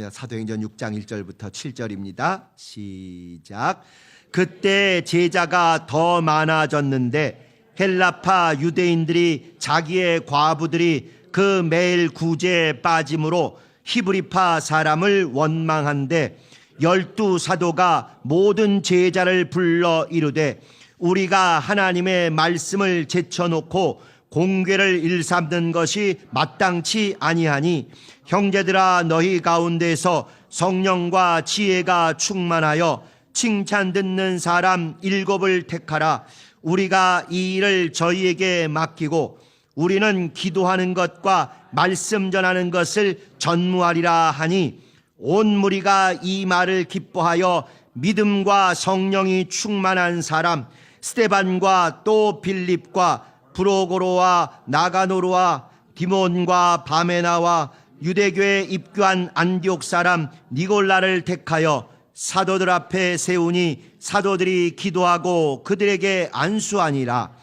사도행전 6장 1절부터 7절입니다. 시작. 그때 제자가 더 많아졌는데 헬라파 유대인들이 자기의 과부들이 그 매일 구제에 빠짐으로 히브리파 사람을 원망한데 12 사도가 모든 제자를 불러 이르되 우리가 하나님의 말씀을 제쳐놓고 공궤를 일삼는 것이 마땅치 아니하니 형제들아 너희 가운데서 성령과 지혜가 충만하여 칭찬 듣는 사람 7을 택하라. 우리가 이 일을 저희에게 맡기고 우리는 기도하는 것과 말씀 전하는 것을 전무하리라 하니 온 무리가 이 말을 기뻐하여 믿음과 성령이 충만한 사람 스데반과 또 빌립과 브로고로와 나가노로와 디몬과 바메나와 유대교에 입교한 안디옥 사람 니골라를 택하여 사도들 앞에 세우니 사도들이 기도하고 그들에게 안수하니라.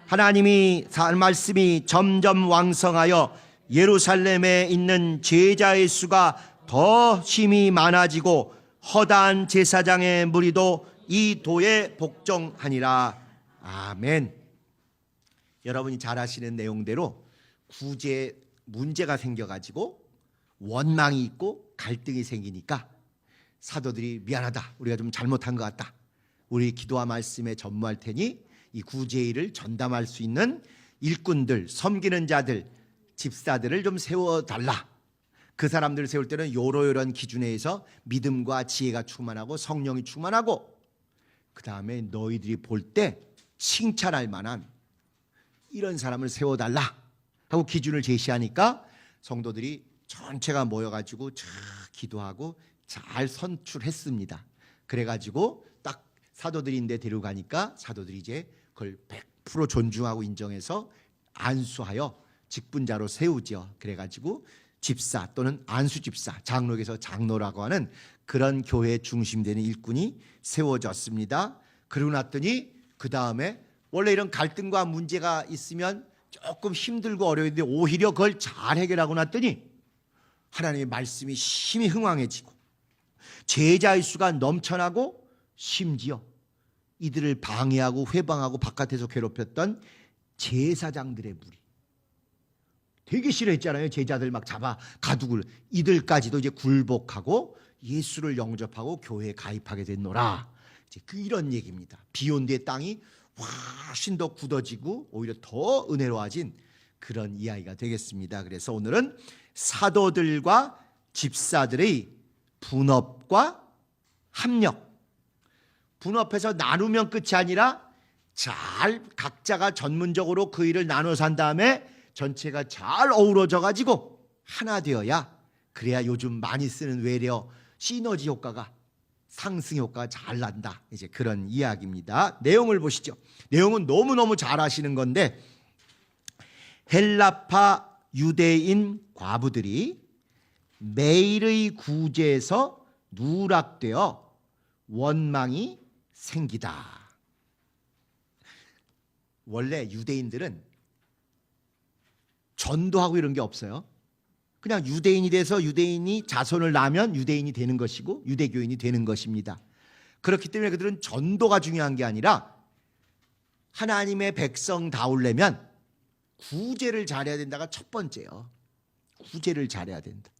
하나님이 말씀이 점점 왕성하여 예루살렘에 있는 제자의 수가 더 심히 많아지고 허다한 제사장의 무리도 이 도에 복종하니라. 아멘. 여러분이 잘 아시는 내용대로 구제에 문제가 생겨가지고 원망이 있고 갈등이 생기니까 사도들이 미안하다, 우리가 좀 잘못한 것 같다, 우리 기도와 말씀에 전무할 테니 이 구제일을 전담할 수 있는 일꾼들, 섬기는 자들, 집사들을 좀 세워달라. 그 사람들을 세울 때는 요런 기준에 의해서 믿음과 지혜가 충만하고 성령이 충만하고 그 다음에 너희들이 볼 때 칭찬할 만한 이런 사람을 세워달라 하고 기준을 제시하니까 성도들이 전체가 모여가지고 잘 기도하고 잘 선출했습니다. 그래가지고 딱 사도들인데 데려가니까 사도들이 이제 그걸 100% 존중하고 인정해서 안수하여 직분자로 세우죠. 그래가지고 집사 또는 안수집사, 장로에서 장로라고 하는 그런 교회의 중심이 되는 일꾼이 세워졌습니다. 그러고 났더니 그 다음에 원래 이런 갈등과 문제가 있으면 조금 힘들고 어려운데 오히려 그걸 잘 해결하고 났더니 하나님의 말씀이 심히 흥왕해지고 제자의 수가 넘쳐나고 심지어 이들을 방해하고 회방하고 바깥에서 괴롭혔던 제사장들의 무리, 되게 싫어했잖아요. 제자들 막 잡아 가두고 이들까지도 이제 굴복하고 예수를 영접하고 교회에 가입하게 됐노라. 이제 이런 얘기입니다. 비온 뒤에 땅이 훨씬 더 굳어지고 오히려 더 은혜로워진 그런 이야기가 되겠습니다. 그래서 오늘은 사도들과 집사들의 분업과 합력, 분업해서 나누면 끝이 아니라 잘 각자가 전문적으로 그 일을 나눠서 한 다음에 전체가 잘 어우러져 가지고 하나 되어야, 그래야 요즘 많이 쓰는 외래어 시너지 효과가, 상승 효과가 잘 난다. 이제 그런 이야기입니다. 내용을 보시죠. 내용은 너무너무 잘 아시는 건데 헬라파 유대인 과부들이 매일의 구제에서 누락되어 원망이 생기다. 원래 유대인들은 전도하고 이런 게 없어요. 그냥 유대인이 돼서 유대인이 자손을 낳으면 유대인이 되는 것이고 유대교인이 되는 것입니다. 그렇기 때문에 그들은 전도가 중요한 게 아니라 하나님의 백성다우려면 구제를 잘해야 된다가 첫 번째예요. 구제를 잘해야 된다.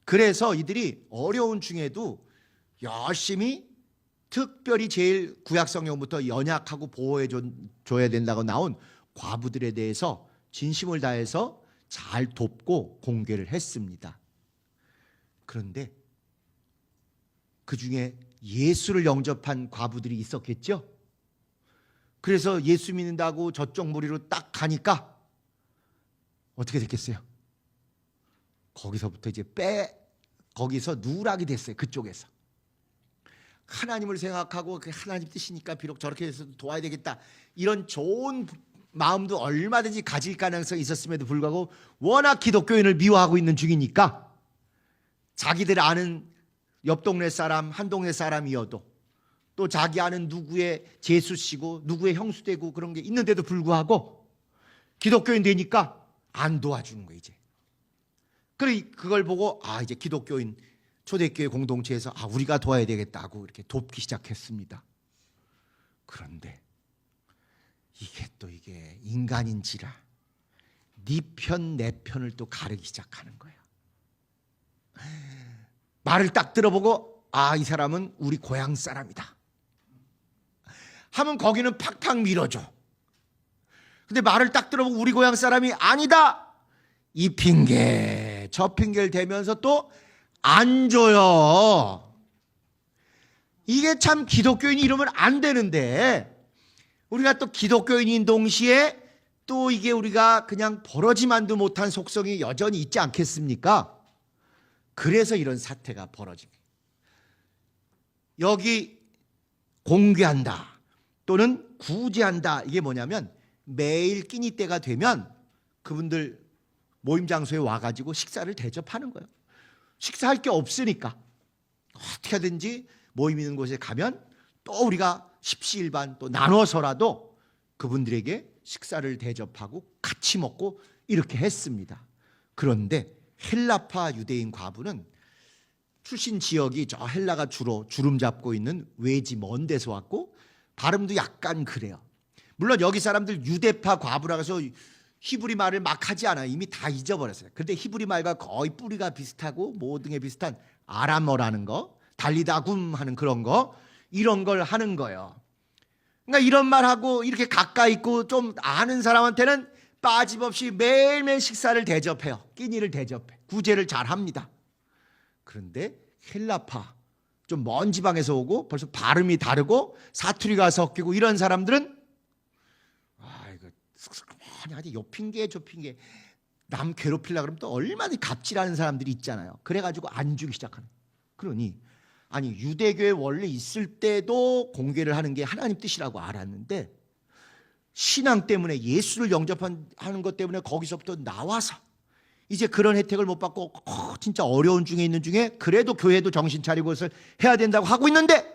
그래서 이들이 어려운 중에도 열심히 특별히 제일 구약성경부터 연약하고 보호해 줘야 된다고 나온 과부들에 대해서 진심을 다해서 잘 돕고 공개를 했습니다. 그런데 그 중에 예수를 영접한 과부들이 있었겠죠? 그래서 예수 믿는다고 저쪽 무리로 딱 가니까 어떻게 됐겠어요? 거기서부터 이제 거기서 누락이 됐어요. 그쪽에서. 하나님을 생각하고 그 하나님 뜻이니까 비록 저렇게 해서 도와야 되겠다, 이런 좋은 마음도 얼마든지 가질 가능성이 있었음에도 불구하고 워낙 기독교인을 미워하고 있는 중이니까 자기들 아는 옆 동네 사람, 한 동네 사람이어도 또 자기 아는 누구의 제수씨고 누구의 형수되고 그런 게 있는데도 불구하고 기독교인 되니까 안 도와주는 거예요. 이제 그걸 보고 이제 기독교인 초대교회 공동체에서 우리가 도와야 되겠다고 이렇게 돕기 시작했습니다. 그런데 이게 인간인지라 네 편 내 편을 또 가르기 시작하는 거예요. 말을 딱 들어보고 이 사람은 우리 고향 사람이다 하면 거기는 팍팍 밀어줘. 근데 말을 딱 들어보고 우리 고향 사람이 아니다 이 핑계 저 핑계를 대면서 또 안 줘요. 이게 참 기독교인이 이러면 안 되는데, 우리가 또 기독교인인 동시에 또 이게 우리가 그냥 버러지만도 못한 속성이 여전히 있지 않겠습니까? 그래서 이런 사태가 벌어집니다. 여기 공개한다 또는 구제한다, 이게 뭐냐면 매일 끼니 때가 되면 그분들 모임 장소에 와가지고 식사를 대접하는 거예요. 식사할 게 없으니까 어떻게 하든지 모임 있는 곳에 가면 또 우리가 십시일반 또 나눠서라도 그분들에게 식사를 대접하고 같이 먹고 이렇게 했습니다. 그런데 헬라파 유대인 과부는 출신 지역이 저 헬라가 주로 주름 잡고 있는 외지 먼 데서 왔고 발음도 약간 그래요. 물론 여기 사람들 유대파 과부라 해서 히브리 말을 막 하지 않아요. 이미 다 잊어버렸어요. 그런데 히브리 말과 거의 뿌리가 비슷하고 모든 게 비슷한 아람어라는 거, 달리다굼 하는 그런 거, 이런 걸 하는 거예요. 그러니까 이런 말하고 이렇게 가까이 있고 좀 아는 사람한테는 빠짐없이 매일매일 식사를 대접해요. 끼니를 대접해. 구제를 잘 합니다. 그런데 헬라파, 좀 먼 지방에서 오고 벌써 발음이 다르고 사투리가 섞이고 이런 사람들은 이거 아니 요 핑계 저 핑계 남 괴롭히려고 그러면 또 얼마나 갑질하는 사람들이 있잖아요. 그래가지고 안 주기 시작하는. 그러니 유대교에 원래 있을 때도 공개를 하는 게 하나님 뜻이라고 알았는데 신앙 때문에 예수를 영접하는 것 때문에 거기서부터 나와서 이제 그런 혜택을 못 받고 진짜 어려운 중에 있는 중에 그래도 교회도 정신 차리고 그것을 해야 된다고 하고 있는데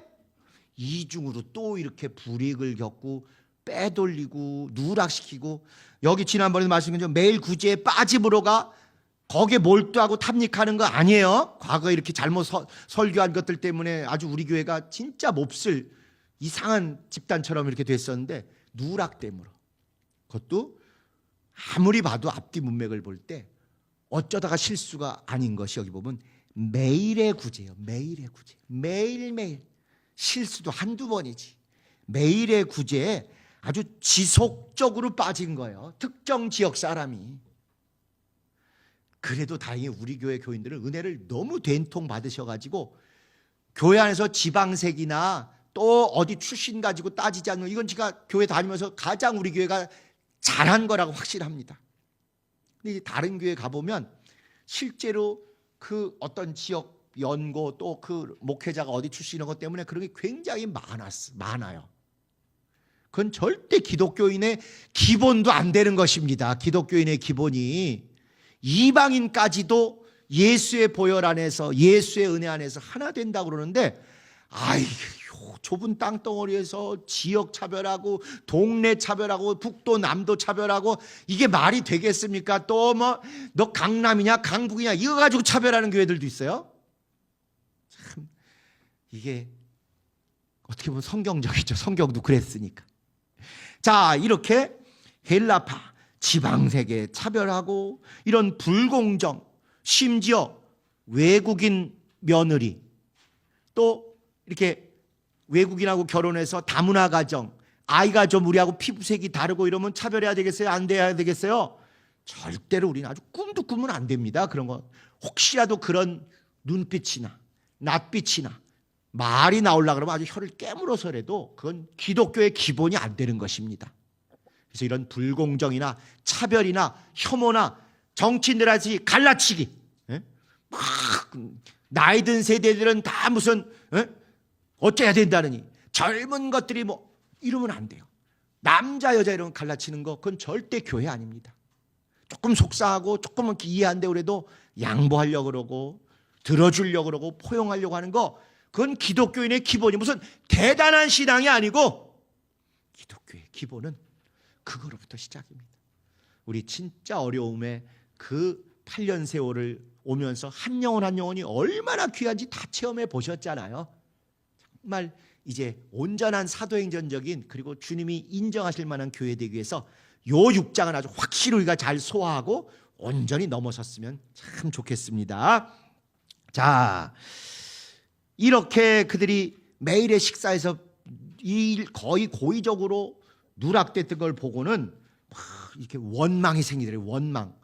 이중으로 또 이렇게 불이익을 겪고 빼돌리고 누락시키고, 여기 지난번에 말씀드린 것처럼 매일 구제에 빠짐으로가 거기에 몰두하고 탐닉하는 거 아니에요. 과거에 이렇게 잘못 설교한 것들 때문에 아주 우리 교회가 진짜 몹쓸 이상한 집단처럼 이렇게 됐었는데 누락 때문에, 그것도 아무리 봐도 앞뒤 문맥을 볼 때 어쩌다가 실수가 아닌 것이 여기 보면 매일의 구제예요. 매일의 구제. 매일매일. 실수도 한두 번이지. 매일의 구제에 아주 지속적으로 빠진 거예요. 특정 지역 사람이. 그래도 다행히 우리 교회 교인들은 은혜를 너무 된통 받으셔가지고 교회 안에서 지방색이나 또 어디 출신 가지고 따지지 않는, 이건 제가 교회 다니면서 가장 우리 교회가 잘한 거라고 확실합니다. 근데 다른 교회 가보면 실제로 그 어떤 지역 연고 또 그 목회자가 어디 출신인 것 때문에 그런 게 굉장히 많아요. 그건 절대 기독교인의 기본도 안 되는 것입니다. 기독교인의 기본이 이방인까지도 예수의 보혈 안에서 예수의 은혜 안에서 하나 된다고 그러는데 좁은 땅덩어리에서 지역 차별하고 동네 차별하고 북도 남도 차별하고 이게 말이 되겠습니까? 또 너 강남이냐 강북이냐 이거 가지고 차별하는 교회들도 있어요. 참 이게 어떻게 보면 성경적이죠. 성경도 그랬으니까. 자, 이렇게 헬라파, 지방색에 차별하고 이런 불공정, 심지어 외국인 며느리, 또 이렇게 외국인하고 결혼해서 다문화 가정, 아이가 좀 우리하고 피부색이 다르고 이러면 차별해야 되겠어요? 안 돼야 되겠어요? 절대로 우리는 아주 꿈도 꾸면 안 됩니다. 그런 거. 혹시라도 그런 눈빛이나 낯빛이나 말이 나오려고 그러면 아주 혀를 깨물어서라도 그건 기독교의 기본이 안 되는 것입니다. 그래서 이런 불공정이나 차별이나 혐오나 정치인들한테 갈라치기, 막 나이 든 세대들은 다 무슨 어째야 된다느니 젊은 것들이 이러면 안 돼요. 남자 여자 이런 갈라치는 거 그건 절대 교회 아닙니다. 조금 속상하고 조금은 이해한다고 그래도 양보하려고 그러고 들어주려고 그러고 포용하려고 하는 거 그건 기독교인의 기본이 무슨 대단한 신앙이 아니고 기독교의 기본은 그거로부터 시작입니다. 우리 진짜 어려움에 그 8년 세월을 오면서 한 영혼 한 영혼이 얼마나 귀한지 다 체험해 보셨잖아요. 정말 이제 온전한 사도행전적인 그리고 주님이 인정하실 만한 교회 되기 위해서 요 6장은 아주 확실히 우리가 잘 소화하고 온전히 넘어섰으면 참 좋겠습니다. 자, 이렇게 그들이 매일의 식사에서 거의 고의적으로 누락됐던 걸 보고는 막 이렇게 원망이 생기더래요. 원망.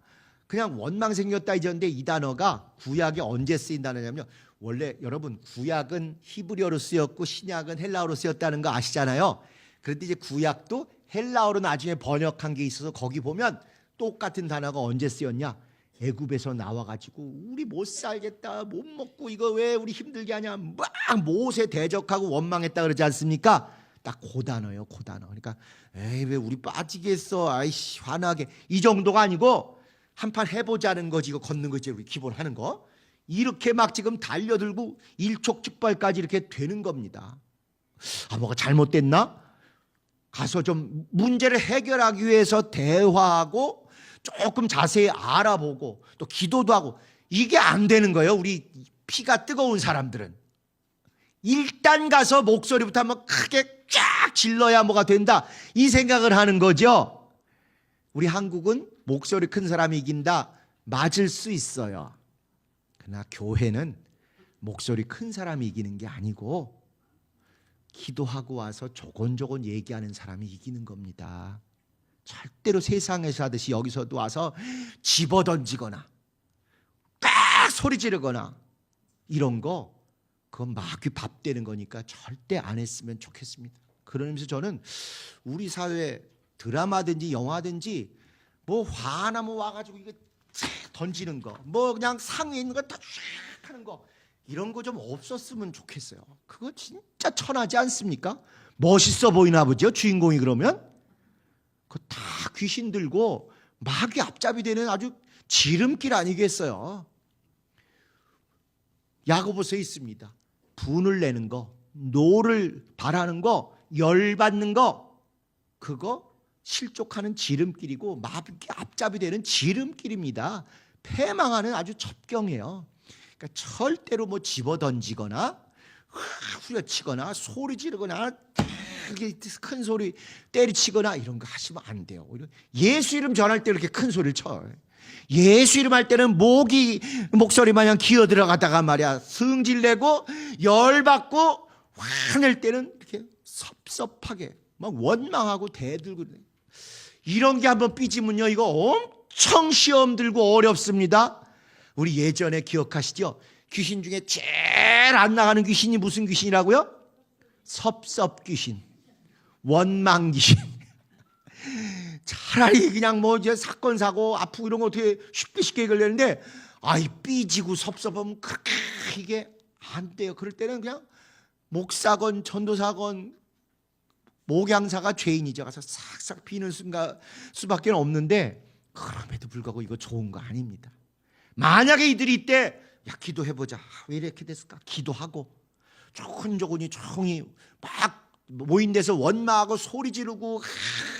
그냥 원망 생겼다 이랬는데 이 단어가 구약에 언제 쓰인 단어냐면요. 원래 여러분 구약은 히브리어로 쓰였고 신약은 헬라어로 쓰였다는 거 아시잖아요. 그런데 이제 구약도 헬라어로 나중에 번역한 게 있어서 거기 보면 똑같은 단어가 언제 쓰였냐? 애굽에서 나와가지고 우리 못 살겠다, 못 먹고 이거 왜 우리 힘들게 하냐, 막 모세 대적하고 원망했다 그러지 않습니까? 딱 그 단어예요, 그 단어. 그러니까 에이 왜 우리 빠지겠어, 아이씨 화나게 이 정도가 아니고 한판 해보자는 거지. 이거 걷는 거지 우리 기본 하는 거. 이렇게 막 지금 달려들고 일촉즉발까지 이렇게 되는 겁니다. 아 뭐가 잘못됐나? 가서 좀 문제를 해결하기 위해서 대화하고 조금 자세히 알아보고 또 기도도 하고 이게 안 되는 거예요. 우리 피가 뜨거운 사람들은 일단 가서 목소리부터 한번 크게 쫙 질러야 뭐가 된다 이 생각을 하는 거죠. 우리 한국은 목소리 큰 사람이 이긴다 맞을 수 있어요. 그러나 교회는 목소리 큰 사람이 이기는 게 아니고 기도하고 와서 조곤조곤 얘기하는 사람이 이기는 겁니다. 절대로 세상에서 하듯이 여기서도 와서 집어던지거나 딱 소리 지르거나 이런 거 그건 마귀 밥 되는 거니까 절대 안 했으면 좋겠습니다. 그런 의미에서 저는 우리 사회 드라마든지 영화든지 뭐 화나면 와가지고 이거 던지는 거 뭐 그냥 상에 있는 거 다 하는 거 이런 거 좀 없었으면 좋겠어요. 그거 진짜 천하지 않습니까? 멋있어 보이나 보죠 주인공이. 그러면 그거 다 귀신 들고 마귀 앞잡이 되는 아주 지름길 아니겠어요? 야고보서에 있습니다. 분을 내는 거, 노를 바라는 거, 열받는 거 그거 실족하는 지름길이고 마귀 앞잡이 되는 지름길입니다. 패망하는 아주 첩경이에요. 그러니까 절대로 뭐 집어던지거나 후려치거나 소리 지르거나 큰 소리 때리치거나 이런 거 하시면 안 돼요. 예수 이름 전할 때 이렇게 큰 소리를 쳐요. 예수 이름 할 때는 목소리 마냥 기어 들어가다가 말이야 승질내고 열받고 화낼 때는 이렇게 섭섭하게 막 원망하고 대들고 이런 게 한번 삐지면요 이거 엄청 시험 들고 어렵습니다. 우리 예전에 기억하시죠? 귀신 중에 제일 안 나가는 귀신이 무슨 귀신이라고요? 섭섭 귀신, 원망 귀신. 차라리 그냥 뭐 이제 사건 사고 아프고 이런 거 어떻게 쉽게 해결되는데 아이 삐지고 섭섭하면 그렇게 이게 안 돼요. 그럴 때는 그냥 목사건 전도사건 목양사가 죄인이죠. 가서 싹싹 비는 수밖에 없는데 그럼에도 불구하고 이거 좋은 거 아닙니다. 만약에 이들이 이때 야 기도해보자 왜 이렇게 됐을까 기도하고 조근조근히 조용히 막 모인 데서 원망하고 소리 지르고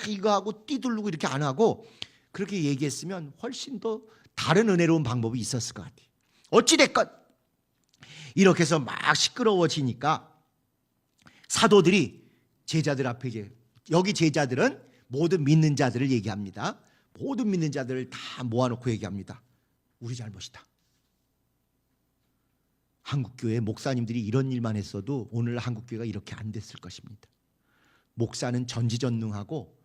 이거 하고 뛰들르고 이렇게 안 하고 그렇게 얘기했으면 훨씬 더 다른 은혜로운 방법이 있었을 것 같아요. 어찌됐건 이렇게 해서 막 시끄러워지니까 사도들이 제자들 앞에 이제 여기 제자들은 모든 믿는 자들을 얘기합니다. 모든 믿는 자들을 다 모아놓고 얘기합니다. 우리 잘못이다. 한국교회 목사님들이 이런 일만 했어도 오늘 한국교회가 이렇게 안 됐을 것입니다. 목사는 전지전능하고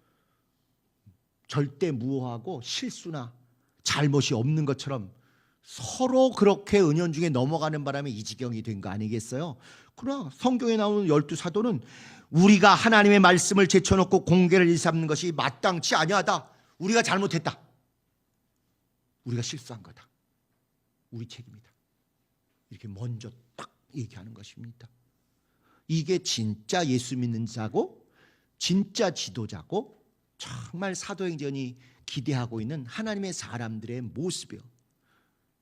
절대 무오하고 실수나 잘못이 없는 것처럼 서로 그렇게 은연중에 넘어가는 바람에 이 지경이 된 거 아니겠어요? 그러나 성경에 나오는 12사도는 우리가 하나님의 말씀을 제쳐놓고 공개를 일삼는 것이 마땅치 아니하다. 우리가 잘못했다. 우리가 실수한 거다. 우리 책임이다. 이렇게 먼저 딱 얘기하는 것입니다. 이게 진짜 예수 믿는 자고 진짜 지도자고 정말 사도행전이 기대하고 있는 하나님의 사람들의 모습이에요.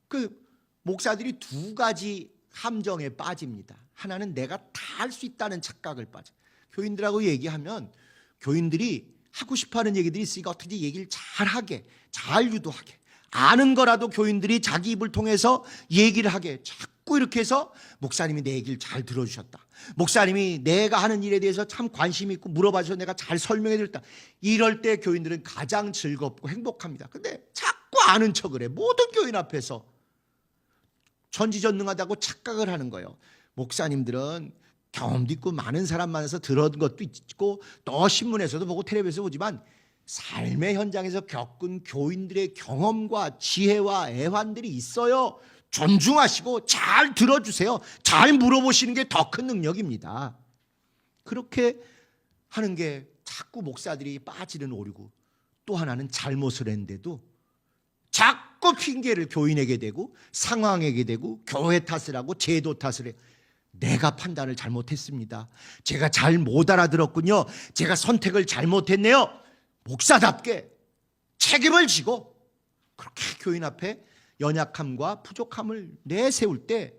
그 목사들이 두 가지 함정에 빠집니다. 하나는 내가 다 할 수 있다는 착각을 빠져. 교인들하고 얘기하면 교인들이 하고 싶어하는 얘기들이 있으니까 어떻게 얘기를 잘하게 잘 유도하게 아는 거라도 교인들이 자기 입을 통해서 얘기를 하게 자꾸 이렇게 해서 목사님이 내 얘기를 잘 들어주셨다. 목사님이 내가 하는 일에 대해서 참 관심 있고 물어봐줘서 내가 잘 설명해 드렸다. 이럴 때 교인들은 가장 즐겁고 행복합니다. 근데 자꾸 아는 척을 해. 모든 교인 앞에서 전지전능하다고 착각을 하는 거예요. 목사님들은 경험도 있고 많은 사람 만나서 들은 것도 있고 또 신문에서도 보고 텔레비전에서 보지만 삶의 현장에서 겪은 교인들의 경험과 지혜와 애환들이 있어요. 존중하시고 잘 들어주세요. 잘 물어보시는 게 더 큰 능력입니다. 그렇게 하는 게 자꾸 목사들이 빠지는 오류고, 또 하나는 잘못을 했는데도 자꾸 핑계를 교인에게 대고 상황에게 대고 교회 탓을 하고 제도 탓을 해. 내가 판단을 잘못했습니다. 제가 잘 못 알아들었군요. 제가 선택을 잘못했네요. 목사답게 책임을 지고 그렇게 교인 앞에 연약함과 부족함을 내세울 때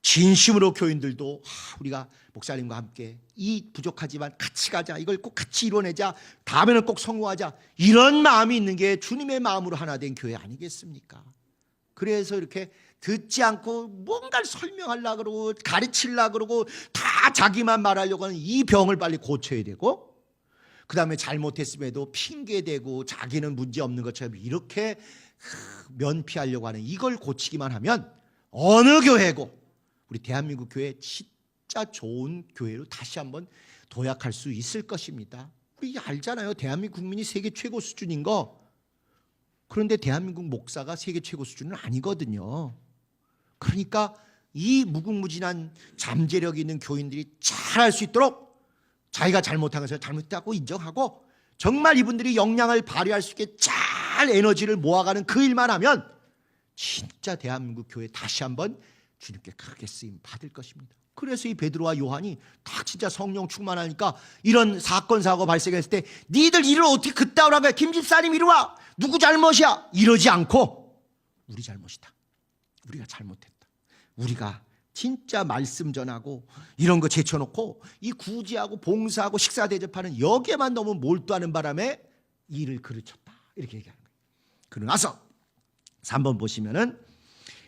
진심으로 교인들도 우리가 목사님과 함께 이 부족하지만 같이 가자, 이걸 꼭 같이 이뤄내자, 다음에는 꼭 성공하자, 이런 마음이 있는 게 주님의 마음으로 하나 된 교회 아니겠습니까? 그래서 이렇게 듣지 않고 뭔가를 설명하려고 그러고 가르치려고 그러고 다 자기만 말하려고 하는 이 병을 빨리 고쳐야 되고, 그 다음에 잘못했음에도 핑계대고 자기는 문제없는 것처럼 이렇게 면피하려고 하는 이걸 고치기만 하면 어느 교회고 우리 대한민국 교회 진짜 좋은 교회로 다시 한번 도약할 수 있을 것입니다. 우리 알잖아요. 대한민국 국민이 세계 최고 수준인 거. 그런데 대한민국 목사가 세계 최고 수준은 아니거든요. 그러니까 이 무궁무진한 잠재력 있는 교인들이 잘할 수 있도록 자기가 잘못한 것을 잘못했다고 인정하고 정말 이분들이 역량을 발휘할 수 있게 잘 에너지를 모아가는 그 일만 하면 진짜 대한민국 교회 다시 한번 주님께 크게 쓰임 받을 것입니다. 그래서 이 베드로와 요한이 다 진짜 성령 충만하니까 이런 사건 사고 발생했을 때 니들 일을 어떻게 그따위로 한 거야? 김 집사님 이리 와. 누구 잘못이야? 이러지 않고 우리 잘못이다. 우리가 잘못했다. 우리가 진짜 말씀 전하고 이런 거 제쳐놓고 이 구제하고 봉사하고 식사 대접하는 여기에만 너무 몰두하는 바람에 일을 그르쳤다. 이렇게 얘기하는 거예요. 그러고 나서 3번 보시면은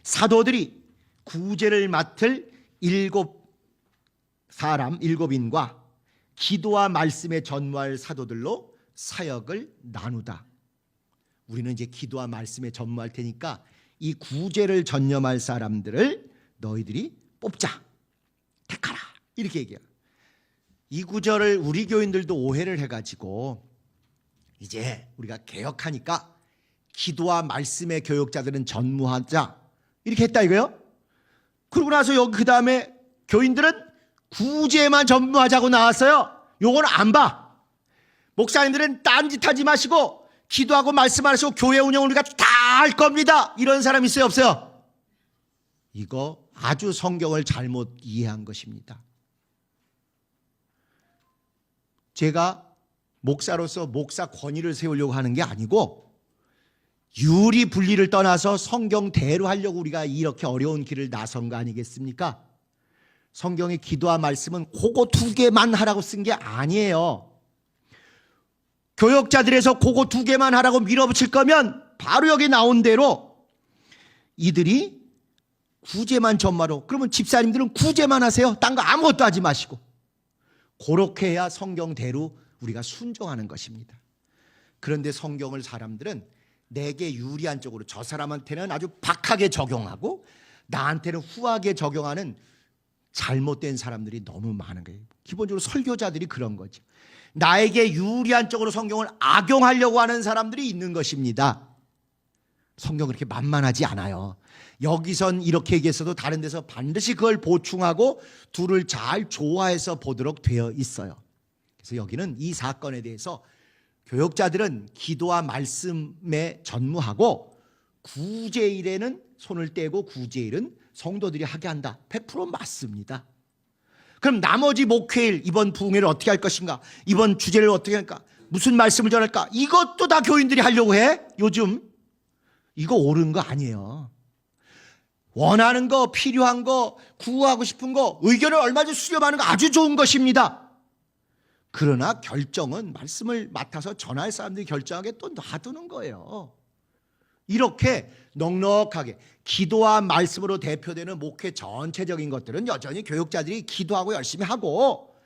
사도들이 구제를 맡을 7인과 기도와 말씀에 전무할 사도들로 사역을 나누다. 우리는 이제 기도와 말씀에 전무할 테니까 이 구제를 전념할 사람들을 너희들이 뽑자, 택하라, 이렇게 얘기해요. 이 구절을 우리 교인들도 오해를 해가지고 이제 우리가 개혁하니까 기도와 말씀의 교역자들은 전무하자 이렇게 했다 이거예요. 그러고 나서 여기 그 다음에 교인들은 구제만 전무하자고 나왔어요. 요거는 안 봐. 목사님들은 딴짓하지 마시고 기도하고 말씀하시고 교회 운영을 우리가 다 할 겁니다. 이런 사람 있어요, 없어요? 이거 아주 성경을 잘못 이해한 것입니다. 제가 목사로서 목사 권위를 세우려고 하는 게 아니고 유리 분리를 떠나서 성경대로 하려고 우리가 이렇게 어려운 길을 나선 거 아니겠습니까? 성경의 기도와 말씀은 그거 2개만 하라고 쓴 게 아니에요. 교역자들에서 그거 2개만 하라고 밀어붙일 거면 바로 여기 나온 대로 이들이 구제만 전마로, 그러면 집사님들은 구제만 하세요. 딴 거 아무것도 하지 마시고. 그렇게 해야 성경대로 우리가 순종하는 것입니다. 그런데 성경을 사람들은 내게 유리한 쪽으로, 저 사람한테는 아주 박하게 적용하고 나한테는 후하게 적용하는 잘못된 사람들이 너무 많은 거예요. 기본적으로 설교자들이 그런 거죠. 나에게 유리한 쪽으로 성경을 악용하려고 하는 사람들이 있는 것입니다. 성경은 그렇게 만만하지 않아요. 여기선 이렇게 얘기했어도 다른 데서 반드시 그걸 보충하고 둘을 잘 조화해서 보도록 되어 있어요. 그래서 여기는 이 사건에 대해서 교역자들은 기도와 말씀에 전무하고 구제일에는 손을 떼고 구제일은 성도들이 하게 한다. 100% 맞습니다. 그럼 나머지 목회일, 이번 부흥회를 어떻게 할 것인가? 이번 주제를 어떻게 할까? 무슨 말씀을 전할까? 이것도 다 교인들이 하려고 해. 요즘 이거 옳은 거 아니에요. 원하는 거, 필요한 거, 구하고 싶은 거, 의견을 얼마든지 수렴하는 거 아주 좋은 것입니다. 그러나 결정은 말씀을 맡아서 전할 사람들이 결정하게 또 놔두는 거예요. 이렇게 넉넉하게 기도와 말씀으로 대표되는 목회 전체적인 것들은 여전히 교육자들이 기도하고 열심히 하고,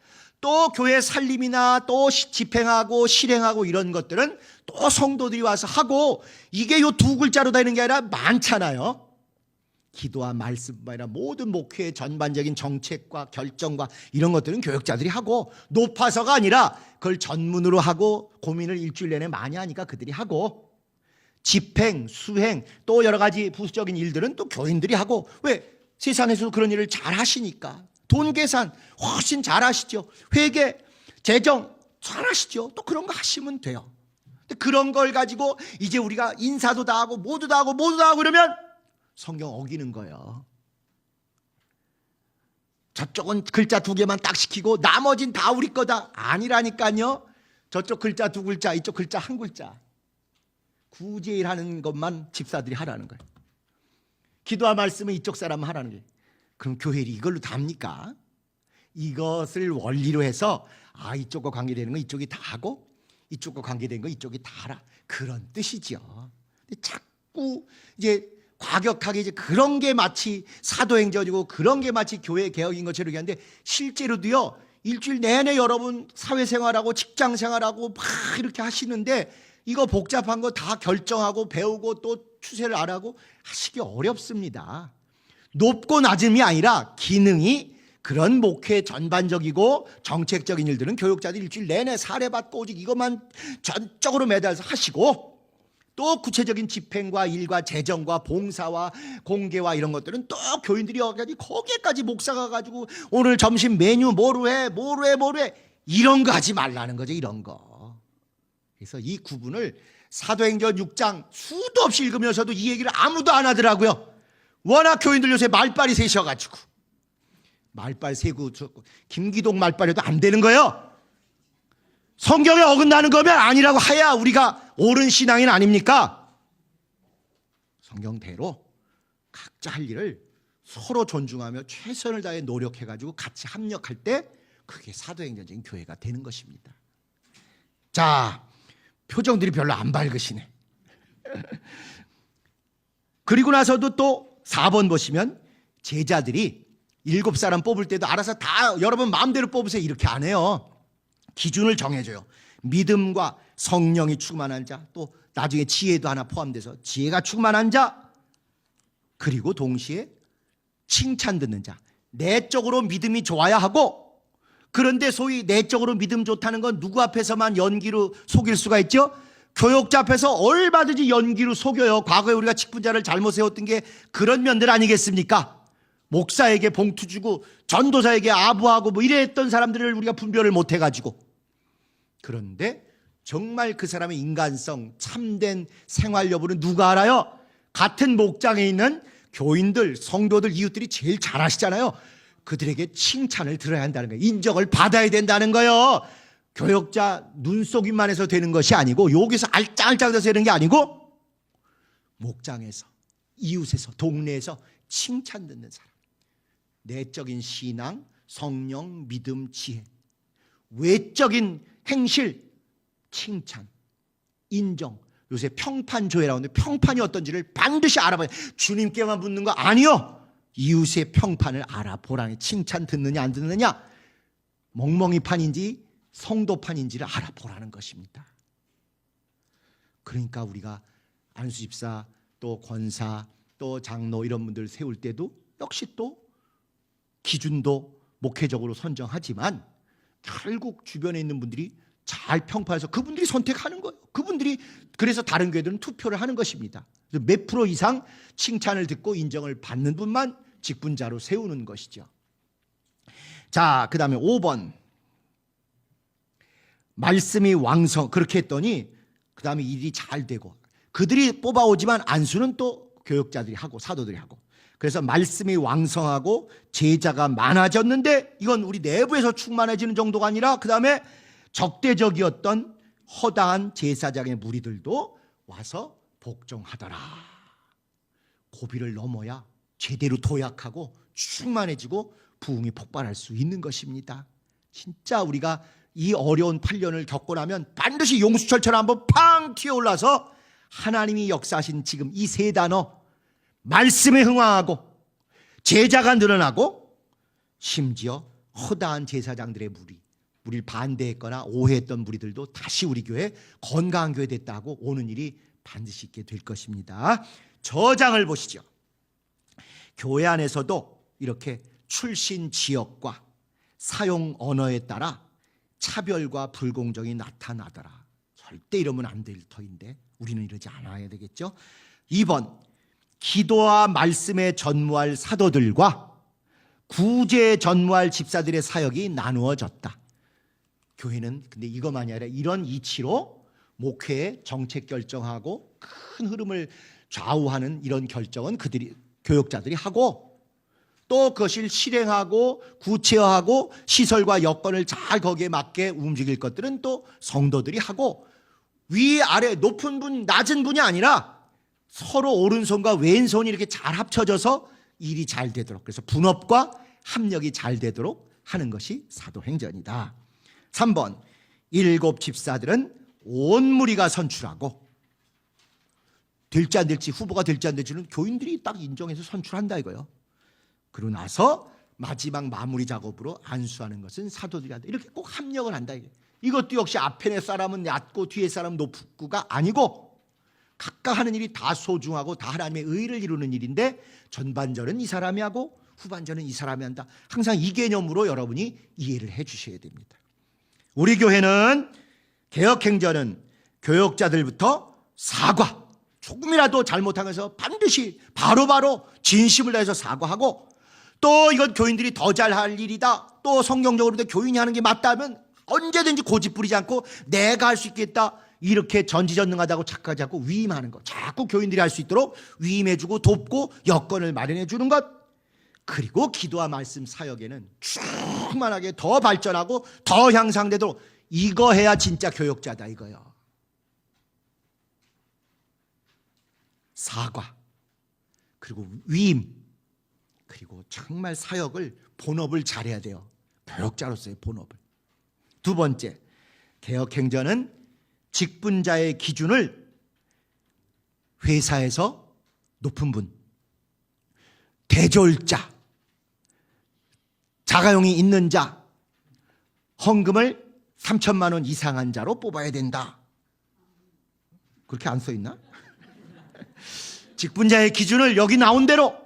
또 교회 살림이나 또 집행하고 실행하고 이런 것들은 또 성도들이 와서 하고, 이게 요 두 글자로 되는 게 아니라 많잖아요. 기도와 말씀뿐만 아니라 모든 목회의 전반적인 정책과 결정과 이런 것들은 교육자들이 하고, 높아서가 아니라 그걸 전문으로 하고 고민을 일주일 내내 많이 하니까 그들이 하고, 집행, 수행 또 여러 가지 부수적인 일들은 또 교인들이 하고, 왜? 세상에서도 그런 일을 잘 하시니까. 돈 계산 훨씬 잘 하시죠. 회계, 재정 잘 하시죠. 또 그런 거 하시면 돼요. 근데 그런 걸 가지고 이제 우리가 인사도 다 하고 모두 다 하고 모두 다 하고 그러면 성경 어기는 거예요. 저쪽은 글자 두 개만 딱 시키고 나머진 다 우리 거다. 아니라니까요. 저쪽 글자 두 글자, 이쪽 글자 한 글자. 구제일 하는 것만 집사들이 하라는 거예요. 기도와 말씀은 이쪽 사람은 하라는 거예요. 그럼 교회를 이걸로 답니까? 이것을 원리로 해서 이쪽과 관계되는 건 이쪽이 다 하고 이쪽과 관계되는 건 이쪽이 다 하라, 그런 뜻이죠. 근데 자꾸 이제 과격하게 이제 그런 게 마치 사도행전이고 그런 게 마치 교회 개혁인 것처럼 얘기하는데, 실제로도요 일주일 내내 여러분 사회생활하고 직장생활하고 막 이렇게 하시는데 이거 복잡한 거 다 결정하고 배우고 또 추세를 알아고 하시기 어렵습니다. 높고 낮음이 아니라 기능이, 그런 목회 전반적이고 정책적인 일들은 교육자들 일주일 내내 사례받고 오직 이것만 전적으로 매달려서 하시고, 또 구체적인 집행과 일과 재정과 봉사와 공개와 이런 것들은 또 교인들이 와가지고 거기에까지 목사가 가지고 오늘 점심 메뉴 뭐로 해 이런 거 하지 말라는 거죠. 이런 거. 그래서 이 구분을 사도행전 6장 수도 없이 읽으면서도 이 얘기를 아무도 안 하더라고요. 워낙 교인들 요새 말빨이 세셔가지고. 말빨 세고 김기동 말빨에도 안 되는 거예요. 성경에 어긋나는 거면 아니라고 해야 우리가 옳은 신앙인 아닙니까? 성경대로 각자 할 일을 서로 존중하며 최선을 다해 노력해가지고 같이 합력할 때 그게 사도행전적인 교회가 되는 것입니다. 자, 표정들이 별로 안 밝으시네. 그리고 나서도 또 4번 보시면 제자들이 7사람 뽑을 때도 알아서 다 여러분 마음대로 뽑으세요 이렇게 안 해요. 기준을 정해줘요. 믿음과 성령이 충만한 자, 또 나중에 지혜도 하나 포함돼서 지혜가 충만한 자, 그리고 동시에 칭찬 듣는 자. 내적으로 믿음이 좋아야 하고, 그런데 소위 내적으로 믿음 좋다는 건 누구 앞에서만 연기로 속일 수가 있죠? 교역자 앞에서 얼마든지 연기로 속여요. 과거에 우리가 직분자를 잘못 세웠던 게 그런 면들 아니겠습니까? 목사에게 봉투 주고 전도사에게 아부하고 뭐 이랬던 사람들을 우리가 분별을 못 해가지고. 그런데 정말 그 사람의 인간성, 참된 생활 여부는 누가 알아요? 같은 목장에 있는 교인들, 성도들, 이웃들이 제일 잘 아시잖아요. 그들에게 칭찬을 들어야 한다는 거예요. 인정을 받아야 된다는 거예요. 교역자 눈속임만 해서 되는 것이 아니고, 여기서 알짱알짱 돼서 되는 게 아니고, 목장에서, 이웃에서, 동네에서 칭찬 듣는 사람. 내적인 신앙, 성령, 믿음, 지혜. 외적인 행실, 칭찬, 인정. 요새 평판조회라고 하는데 평판이 어떤지를 반드시 알아봐야 돼요. 주님께만 묻는 거 아니요. 이웃의 평판을 알아보라니. 칭찬 듣느냐 안 듣느냐, 멍멍이판인지 성도판인지를 알아보라는 것입니다. 그러니까 우리가 안수집사, 또 권사, 또 장로 이런 분들 세울 때도 역시 또 기준도 목회적으로 선정하지만 결국 주변에 있는 분들이 잘 평판해서 그분들이 선택하는 거예요. 그분들이, 그래서 다른 교회들은 투표를 하는 것입니다. 몇 프로 이상 칭찬을 듣고 인정을 받는 분만 직분자로 세우는 것이죠. 자, 그 다음에 5번. 말씀이 왕성. 그렇게 했더니 그 다음에 일이 잘 되고, 그들이 뽑아오지만 안수는 또 교역자들이 하고 사도들이 하고, 그래서 말씀이 왕성하고 제자가 많아졌는데, 이건 우리 내부에서 충만해지는 정도가 아니라 그 다음에 적대적이었던 허다한 제사장의 무리들도 와서 복종하더라. 고비를 넘어야 제대로 도약하고 충만해지고 부흥이 폭발할 수 있는 것입니다. 진짜 우리가 이 어려운 8년을 겪고 나면 반드시 용수철처럼 한번 팡 튀어올라서 하나님이 역사하신 지금 이 세 단어, 말씀에 흥황하고 제자가 늘어나고 심지어 허다한 제사장들의 우리를 반대했거나 오해했던 무리들도 다시 우리 교회 건강한 교회 됐다고 오는 일이 반드시 있게 될 것입니다. 저장을 보시죠. 교회 안에서도 이렇게 출신 지역과 사용 언어에 따라 차별과 불공정이 나타나더라. 절대 이러면 안 될 터인데 우리는 이러지 않아야 되겠죠. 2번, 기도와 말씀에 전무할 사도들과 구제에 전무할 집사들의 사역이 나누어졌다. 교회는 근데 이것만이 아니라 이런 이치로 목회의 정책 결정하고 큰 흐름을 좌우하는 이런 결정은 교역자들이 하고, 또 그것을 실행하고 구체화하고 시설과 여건을 잘 거기에 맞게 움직일 것들은 또 성도들이 하고, 위아래 높은 분 낮은 분이 아니라 서로 오른손과 왼손이 이렇게 잘 합쳐져서 일이 잘 되도록, 그래서 분업과 합력이 잘 되도록 하는 것이 사도행전이다. 3번, 7 집사들은 온 무리가 선출하고, 될지 안 될지, 후보가 될지 안 될지는 교인들이 딱 인정해서 선출한다 이거예요. 그러고 나서 마지막 마무리 작업으로 안수하는 것은 사도들이 한다. 이렇게 꼭 합력을 한다. 이것도 역시 앞에 사람은 얕고 뒤에 사람은 높구가 아니고 각각 하는 일이 다 소중하고 다 하나님의 의를 이루는 일인데, 전반전은 이 사람이 하고 후반전은 이 사람이 한다. 항상 이 개념으로 여러분이 이해를 해 주셔야 됩니다. 우리 교회는 개혁행전은 교역자들부터 사과, 조금이라도 잘못한 것에서 반드시 바로바로 진심을 다해서 사과하고, 또 이건 교인들이 더 잘할 일이다, 또 성경적으로도 교인이 하는 게 맞다면 언제든지 고집 부리지 않고 내가 할 수 있겠다, 이렇게 전지전능하다고 착각하지 않고 위임하는 것, 자꾸 교인들이 할 수 있도록 위임해주고 돕고 여건을 마련해 주는 것, 그리고 기도와 말씀 사역에는 충만하게 더 발전하고 더 향상되도록, 이거 해야 진짜 교역자다 이거요. 사과, 그리고 위임, 그리고 정말 사역을 본업을 잘해야 돼요. 교역자로서의 본업을. 2번째, 개혁행전은 직분자의 기준을 회사에서 높은 분, 대졸자, 자가용이 있는 자, 헌금을 3천만 원 이상한 자로 뽑아야 된다. 그렇게 안 써 있나? 직분자의 기준을 여기 나온 대로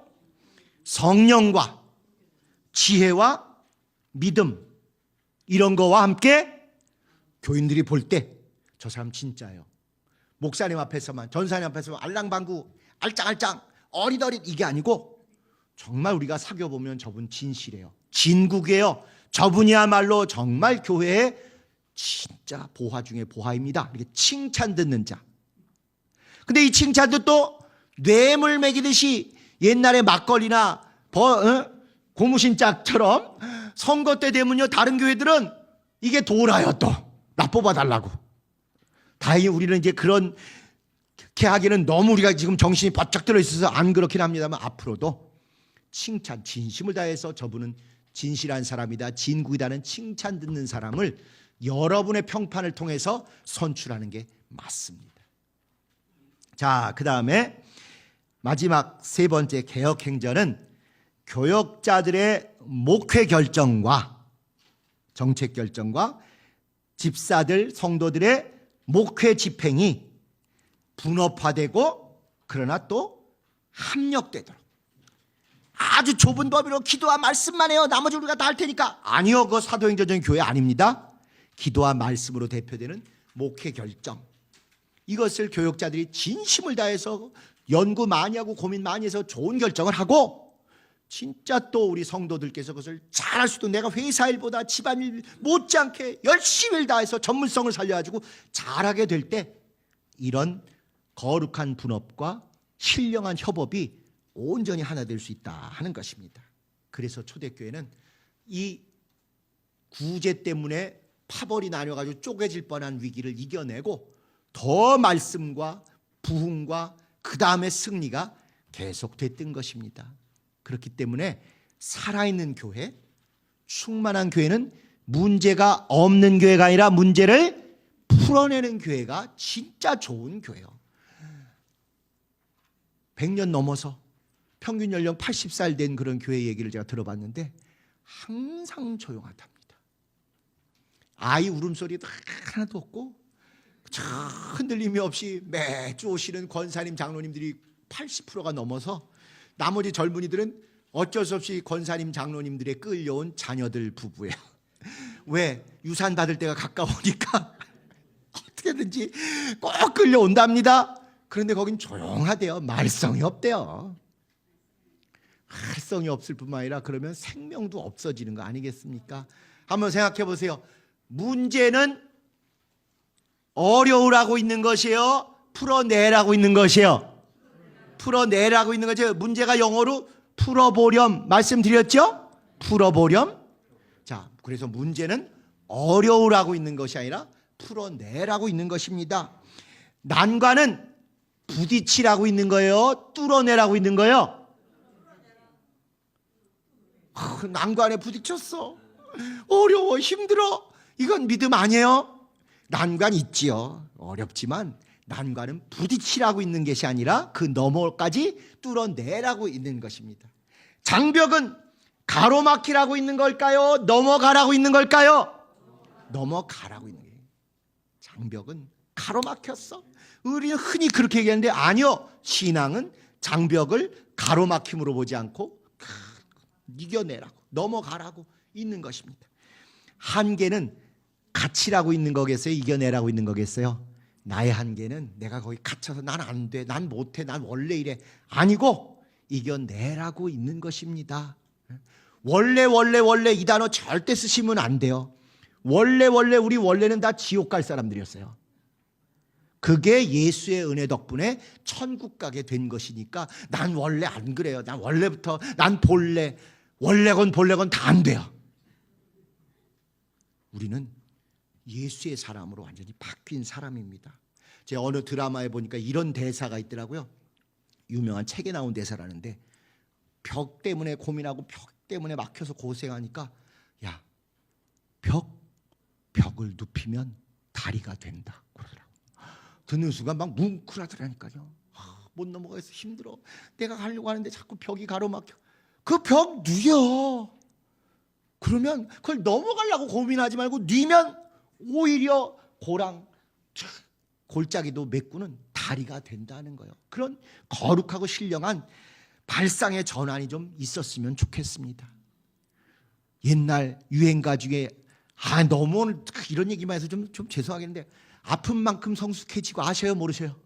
성령과 지혜와 믿음, 이런 거와 함께 교인들이 볼 때 저 사람 진짜예요. 목사님 앞에서만, 전사님 앞에서만 알랑방구, 알짱알짱, 어릿어릿 이게 아니고 정말 우리가 사귀어보면 저분 진실해요. 진국이에요. 저분이야말로 정말 교회의 진짜 보화 중에 보화입니다. 이렇게 칭찬 듣는 자. 근데 이 칭찬도 또 뇌물 먹이듯이 옛날에 막걸리나 고무신짝처럼 선거 때 되면요, 다른 교회들은 이게 돌아요. 또 나 뽑아달라고. 다행히 우리는 이제 그렇게 하기는 너무 우리가 지금 정신이 바짝 들어있어서 안 그렇긴 합니다만, 앞으로도 칭찬, 진심을 다해서 저분은 진실한 사람이다, 진국이다는 칭찬 듣는 사람을 여러분의 평판을 통해서 선출하는 게 맞습니다. 자, 그 다음에 마지막 3번째 개혁행전은 교역자들의 목회 결정과 정책 결정과 집사들, 성도들의 목회 집행이 분업화되고 그러나 또 합력되도록, 아주 좁은 범위로 기도와 말씀만 해요, 나머지 우리가 다 할 테니까, 아니요, 그거 사도행전적인 교회 아닙니다. 기도와 말씀으로 대표되는 목회 결정, 이것을 교역자들이 진심을 다해서 연구 많이 하고 고민 많이 해서 좋은 결정을 하고, 진짜 또 우리 성도들께서 그것을 잘할 수도, 내가 회사 일보다 집안일 못지않게 열심히 다해서 전문성을 살려가지고 잘하게 될 때 이런 거룩한 분업과 신령한 협업이 온전히 하나 될 수 있다 하는 것입니다. 그래서 초대교회는 이 구제 때문에 파벌이 나뉘어가지고 쪼개질 뻔한 위기를 이겨내고 더 말씀과 부흥과 그 다음에 승리가 계속됐던 것입니다. 그렇기 때문에 살아있는 교회, 충만한 교회는 문제가 없는 교회가 아니라 문제를 풀어내는 교회가 진짜 좋은 교회예요. 100년 넘어서 평균 연령 80살 된 그런 교회 얘기를 제가 들어봤는데 항상 조용하답니다. 아이 울음소리도 하나도 없고 흔들림이 없이 매주 오시는 권사님 장로님들이 80%가 넘어서 나머지 젊은이들은 어쩔 수 없이 권사님 장로님들의 끌려온 자녀들 부부예요. 왜? 유산 받을 때가 가까우니까 어떻게든지 꼭 끌려온답니다. 그런데 거긴 조용하대요. 말썽이 없대요. 말썽이 없을 뿐만 아니라 그러면 생명도 없어지는 거 아니겠습니까? 한번 생각해 보세요. 문제는 어려우라고 있는 것이에요? 풀어내라고 있는 것이에요? 풀어내라고 있는 거죠. 문제가 영어로 풀어보렴 말씀드렸죠? 풀어보렴. 자, 그래서 문제는 어려우라고 있는 것이 아니라 풀어내라고 있는 것입니다. 난관은 부딪히라고 있는 거예요? 뚫어내라고 있는 거예요? 난관에 부딪혔어. 어려워, 힘들어. 이건 믿음 아니에요? 난관 있지요. 어렵지만 난관은 부딪히라고 있는 것이 아니라 그 너머까지 뚫어내라고 있는 것입니다. 장벽은 가로막히라고 있는 걸까요? 넘어가라고 있는 걸까요? 넘어가라고 있는 거예요. 장벽은 가로막혔어. 우리는 흔히 그렇게 얘기하는데 아니요. 신앙은 장벽을 가로막힘으로 보지 않고 이겨내라고, 넘어가라고 있는 것입니다. 한계는 갇히라고 있는 거겠어요? 이겨내라고 있는 거겠어요? 나의 한계는 내가 거기 갇혀서 난 안 돼, 난 못해, 난 원래 이래 아니고 이겨내라고 있는 것입니다. 원래 이 단어 절대 쓰시면 안 돼요. 원래 우리 원래는 다 지옥 갈 사람들이었어요. 그게 예수의 은혜 덕분에 천국 가게 된 것이니까 난 원래 안 그래요. 난 원래부터 난 원래건 다 안 돼요. 우리는 예수의 사람으로 완전히 바뀐 사람입니다. 제가 어느 드라마에 보니까 이런 대사가 있더라고요. 유명한 책에 나온 대사라는데 벽 때문에 고민하고 벽 때문에 막혀서 고생하니까 야, 벽을 눕히면 다리가 된다 그러더라고요. 듣는 순간 막 뭉클하더라니까요. 못 넘어가서 힘들어. 내가 가려고 하는데 자꾸 벽이 가로막혀. 그 벽 누여. 그러면 그걸 넘어가려고 고민하지 말고 뉘면 오히려 골짜기도 메꾸는 다리가 된다는 거예요. 그런 거룩하고 신령한 발상의 전환이 좀 있었으면 좋겠습니다. 옛날 유행가 중에 너무 오늘 이런 얘기만 해서 좀 죄송하겠는데 아픈 만큼 성숙해지고 아셔요? 모르셔요?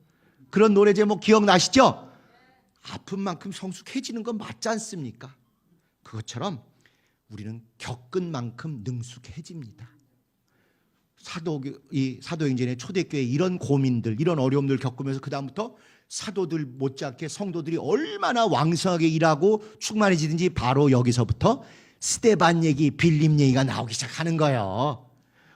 그런 노래 제목 기억나시죠? 아픈 만큼 성숙해지는 건 맞지 않습니까? 그것처럼 우리는 겪은 만큼 능숙해집니다. 사도행전의 초대교회 이런 고민들, 이런 어려움들 겪으면서 그 다음부터 사도들 못지않게 성도들이 얼마나 왕성하게 일하고 충만해지든지 바로 여기서부터 스데반 얘기, 빌립 얘기가 나오기 시작하는 거예요.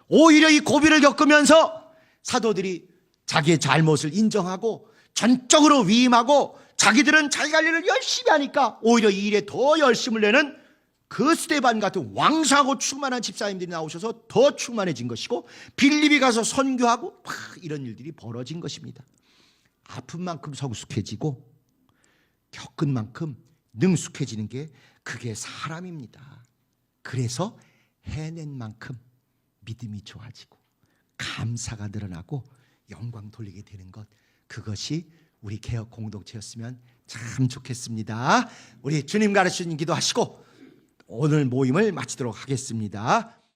오히려 이 고비를 겪으면서 사도들이 자기의 잘못을 인정하고 전적으로 위임하고 자기들은 자기가 할 일을 열심히 하니까 오히려 이 일에 더 열심을 내는 그 스데반 같은 왕성하고 충만한 집사님들이 나오셔서 더 충만해진 것이고 빌립이 가서 선교하고 이런 일들이 벌어진 것입니다. 아픈 만큼 성숙해지고 겪은 만큼 능숙해지는 게 그게 사람입니다. 그래서 해낸 만큼 믿음이 좋아지고 감사가 늘어나고 영광 돌리게 되는 것, 그것이 우리 개혁 공동체였으면 참 좋겠습니다. 우리 주님 가르치신 기도하시고 오늘 모임을 마치도록 하겠습니다.